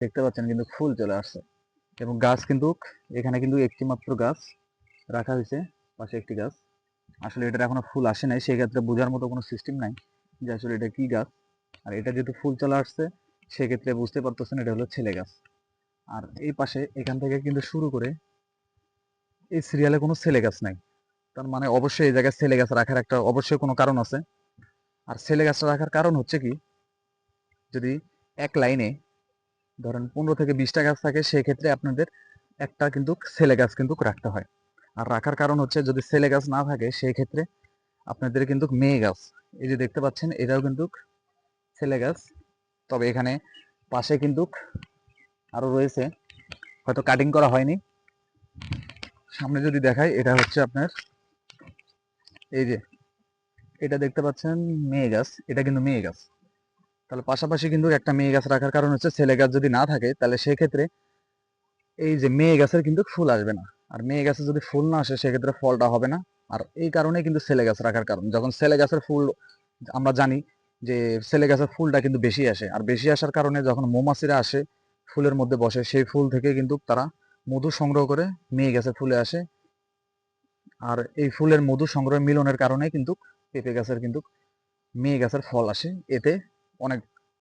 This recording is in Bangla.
দেখতে পাচ্ছেন কিন্তু ফুল চলে আসছে এবং গাছ কিন্তু এখানে কিন্তু একটি মাত্র গাছ রাখা হয়েছে, পাশে একটি গাছ। আসলে এটার এখনো ফুল আসে নাই, সেই ক্ষেত্রে বোঝার মতো কোনো সিস্টেম নাই যে আসলে এটা কি গাছ। আর এটা যেহেতু ফুল চলে আসছে সেক্ষেত্রে বুঝতে পারতেছেন এটা হলো ছেলে গাছ। আর এই পাশে এখান থেকে কিন্তু শুরু করে এই সিরিয়ালে কোনো ছেলে গাছ নাই। তার মানে অবশ্যই এই জায়গায় ছেলে গাছ রাখার একটা অবশ্যই কোনো কারণ আছে। আর ছেলে গাছটা রাখার কারণ হচ্ছে কি, যদি এক লাইনে ধরেন 15 থেকে 20টা গাছ থাকে সেক্ষেত্রে আপনাদের একটা কিন্তু ছেলে গাছ কিন্তু রাখতে হয়। আর রাখার কারণ হচ্ছে যদি ছেলে গাছ না থাকে সেই ক্ষেত্রে আপনাদের কিন্তু মেয়ে গাছ, এই যে দেখতে পাচ্ছেন এটাও কিন্তু ছেলে গাছ। তবে এখানে পাশে কিন্তু আরো রয়েছে, হয়তো কাটিং করা হয়নি। সামনে যদি দেখাই, এটা হচ্ছে আপনার এই যে এটা দেখতে পাচ্ছেন মেয়ে গাছ, এটা কিন্তু মেয়ে গাছ। তাহলে পাশাপাশি কিন্তু একটা মেয়ে গাছ রাখার কারণ হচ্ছে ছেলে গাছ যদি না থাকে তাহলে সেক্ষেত্রে এই যে মেয়ে গাছের কিন্তু ফুল আসবে না। আর মেয়ে গাছে যদি ফুল না আসে সেক্ষেত্রে ফলটা হবে না। আর এই কারণে কিন্তু ছেলে গাছ রাখার কারণ, যখন ছেলে গাছের ফুল আমরা জানি যে ছেলে গাছের ফুলটা কিন্তু বেশি আসে, আর বেশি আসার কারণে যখন মৌমাছিরা আসে ফুলের মধ্যে বসে সেই ফুল থেকে কিন্তু তারা মধু সংগ্রহ করে মেয়ে গাছের ফুলে আসে। আর এই ফুলের মধু সংগ্রহ মিলনের কারণে কিন্তু পেঁপে গাছের কিন্তু মেয়ে গাছের ফল আসে। এতে অনেক